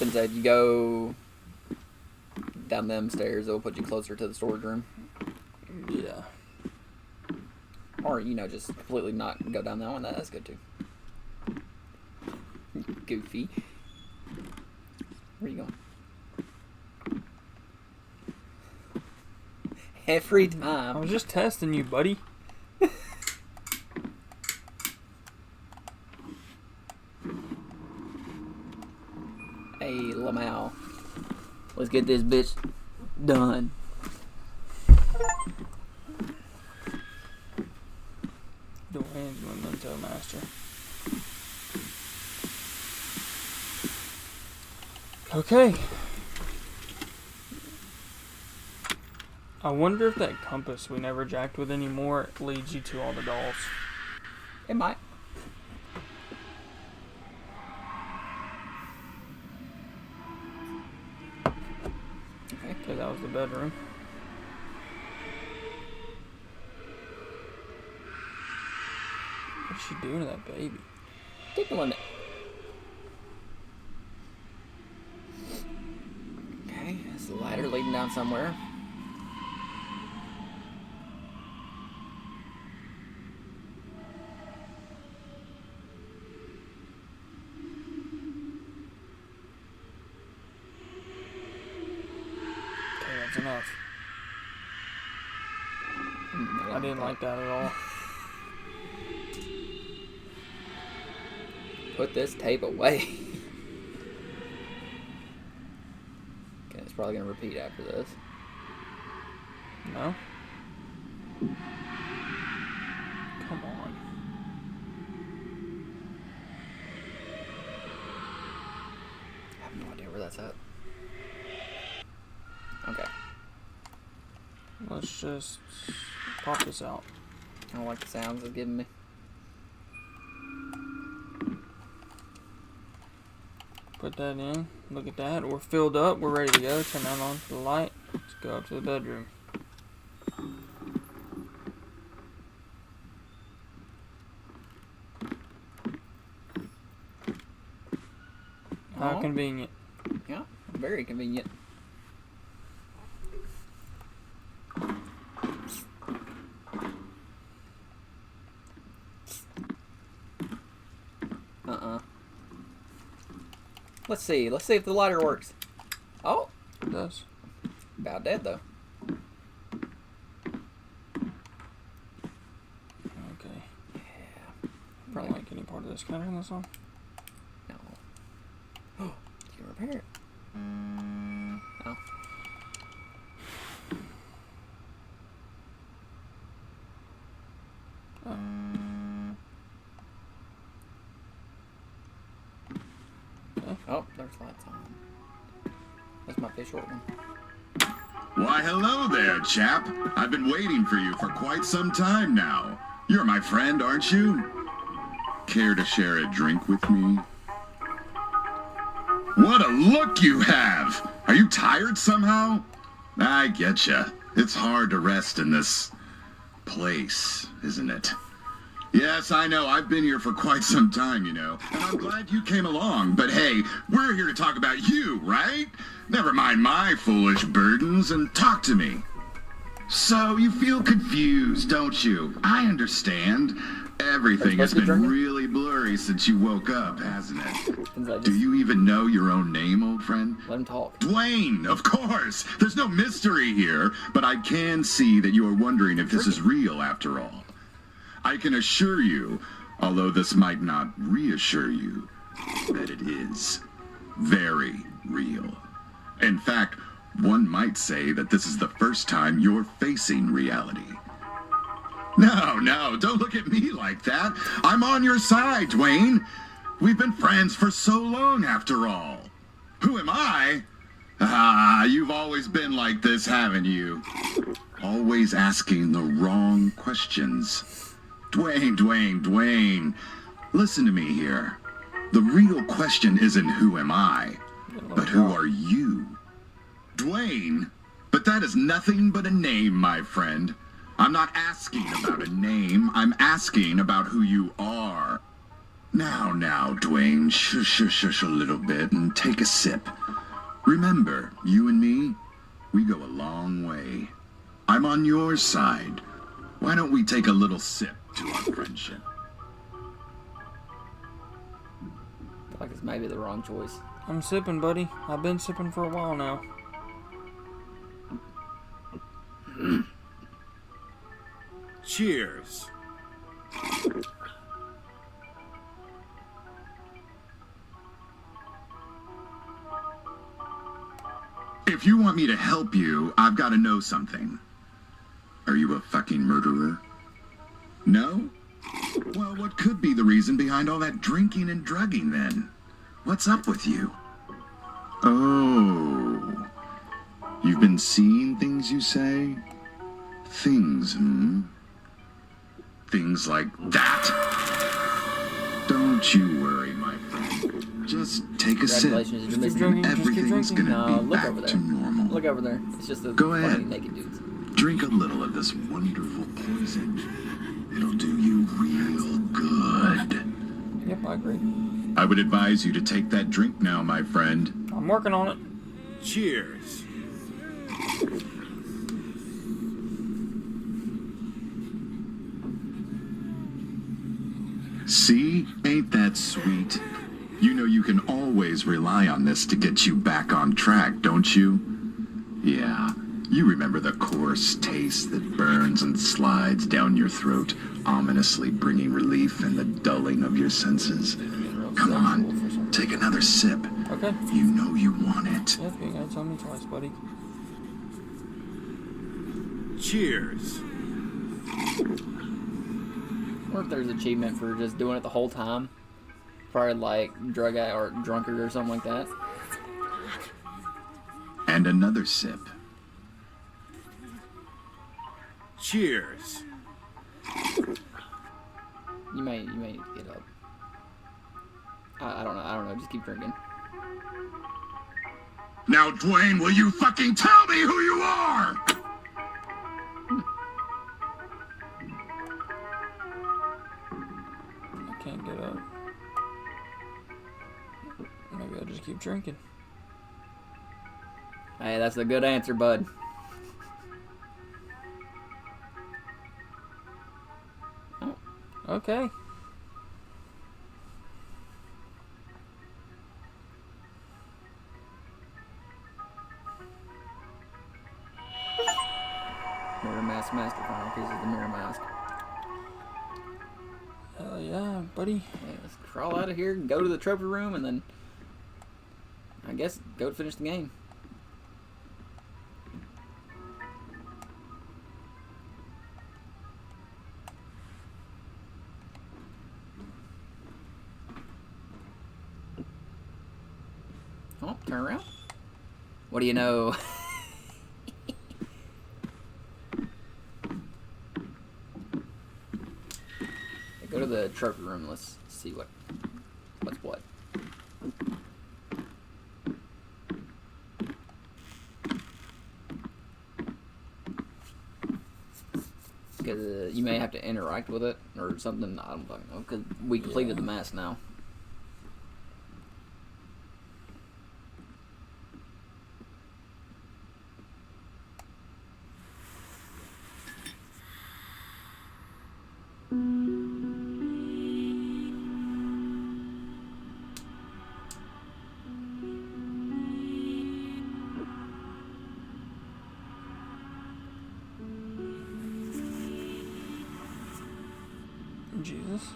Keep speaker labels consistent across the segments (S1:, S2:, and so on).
S1: Instead, you go down them stairs. It'll put you closer to the storage room.
S2: Yeah.
S1: Or, you know, just completely not go down that one. That's good, too. Goofy. Where are you going? Every time.
S2: I was just testing you, buddy.
S1: Hey, Lamau. Let's get this bitch done.
S2: Dwayne's Memento Master. Okay. I wonder if that compass we never jacked with anymore leads you to all the dolls.
S1: It might.
S2: Okay, that was the bedroom. What's she doing to that baby?
S1: Tickling it. Okay, there's a ladder leading down somewhere.
S2: Okay, that's enough. I didn't like that at all.
S1: Put this tape away. Okay, it's probably gonna repeat after this.
S2: No? Come on.
S1: I have no idea where that's at. Okay.
S2: Let's just pop this out.
S1: I don't like the sounds it's giving me.
S2: Put that in. Look at that. We're filled up. We're ready to go. Turn that on for the light. Let's go up to the bedroom. How convenient.
S1: Yeah, very convenient. Let's see. Let's see if the lighter works. Oh,
S2: It does.
S1: about dead though.
S2: Okay.
S1: Yeah.
S2: I don't like any part of this. Can I turn this on?
S1: No. Oh, you can repair it. Oh. Oh, there's lights on. That's my fish short one.
S3: Why, hello there, chap. I've been waiting for you for quite some time now. You're my friend, aren't you? Care to share a drink with me? What a look you have! Are you tired somehow? I getcha. It's hard to rest in this place, isn't it? Yes, I know. I've been here for quite some time, you know. And I'm glad you came along. But hey, we're here to talk about you, right? Never mind my foolish burdens and talk to me. So you feel confused, don't you? I understand. Everything has been really blurry since you woke up, hasn't it? Do you even know your own name, old friend?
S1: Let him talk.
S3: Dwayne, of course. There's no mystery here, but I can see that you are wondering if this is real after all. I can assure you, although this might not reassure you, that it is very real. In fact, one might say that this is the first time you're facing reality. No, don't look at me like that. I'm on your side, Dwayne. We've been friends for so long, after all. Who am I? Ah, you've always been like this, haven't you? Always asking the wrong questions. Dwayne, listen to me here. The real question isn't who am I, but who are you? Dwayne, but that is nothing but a name, my friend. I'm not asking about a name, I'm asking about who you are. Now, Dwayne, shush a little bit and take a sip. Remember, you and me, we go a long way. I'm on your side. Why don't we take a little sip to our friendship?
S1: I feel like this may be the wrong choice.
S2: I'm sipping, buddy. I've been sipping for a while now.
S3: Cheers. If you want me to help you, I've got to know something. Are you a fucking murderer? No? Well, what could be the reason behind all that drinking and drugging then? What's up with you? Oh. You've been seeing things, you say? Things, Things like that? Don't you worry, my friend. Just take a sip.
S1: Congratulations, you're missing
S2: drinking.
S3: Everything's gonna
S1: No,
S3: be
S1: look
S3: back
S1: over there.
S3: to normal.
S1: Look over there. It's just a
S3: Go
S1: funny
S3: ahead.
S1: naked dudes.
S3: Drink a little of this wonderful poison. It'll do you real good.
S2: Yep, I agree.
S3: I would advise you to take that drink now, my friend.
S2: I'm working on it.
S3: Cheers. See? Ain't that sweet? You know you can always rely on this to get you back on track, don't you? Yeah. You remember the coarse taste that burns and slides down your throat, ominously bringing relief in the dulling of your senses. Come on, take another sip.
S2: Okay.
S3: You know you want it.
S2: Yep, you gotta tell me twice, buddy.
S3: Cheers.
S1: Or if there's achievement for just doing it the whole time. Probably like drug addict or drunkard or something like that.
S3: And another sip. Cheers.
S1: You may need to get up. I don't know. Just keep drinking.
S3: Now, Dwayne, will you fucking tell me who you are?
S2: I can't get up. Maybe I'll just keep drinking.
S1: Hey, that's a good answer, bud.
S2: Okay.
S1: Mirror mask master final piece of the mirror mask.
S2: Hell yeah, buddy.
S1: Hey, let's crawl out of here, go to the trophy room, and then I guess go to finish the game. Oh, turn around. What do you know? Go to the trophy room. Let's see what's what. Because you may have to interact with it or something. I don't fucking know. Because we completed the mask now.
S2: Jesus.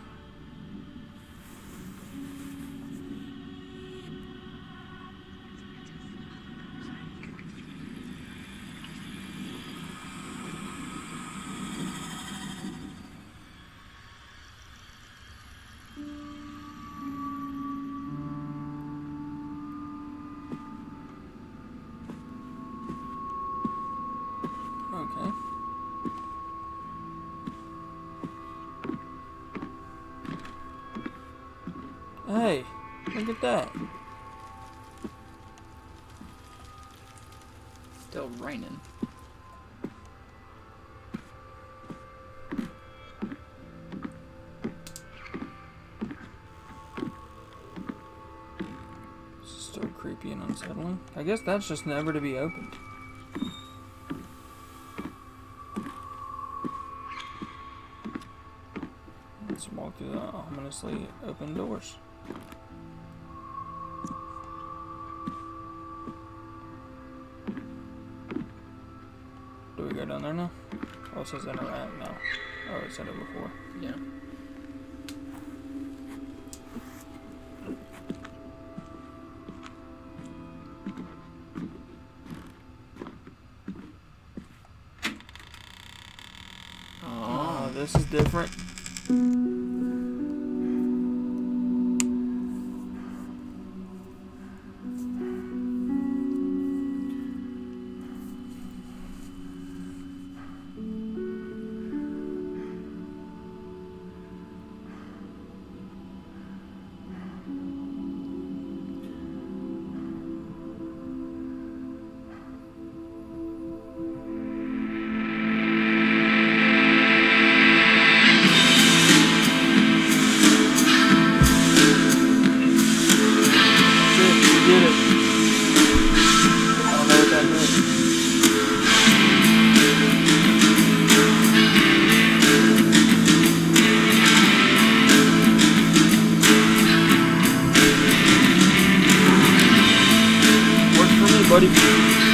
S2: Okay. Hey, look at that.
S1: Still raining.
S2: creepy and unsettling. I guess that's just never to be opened. Let's walk through the ominously open doors. Do we go down there now? Oh, it says interact now. Oh, it said it before.
S1: Yeah.
S2: Oh, this is different. Buddy.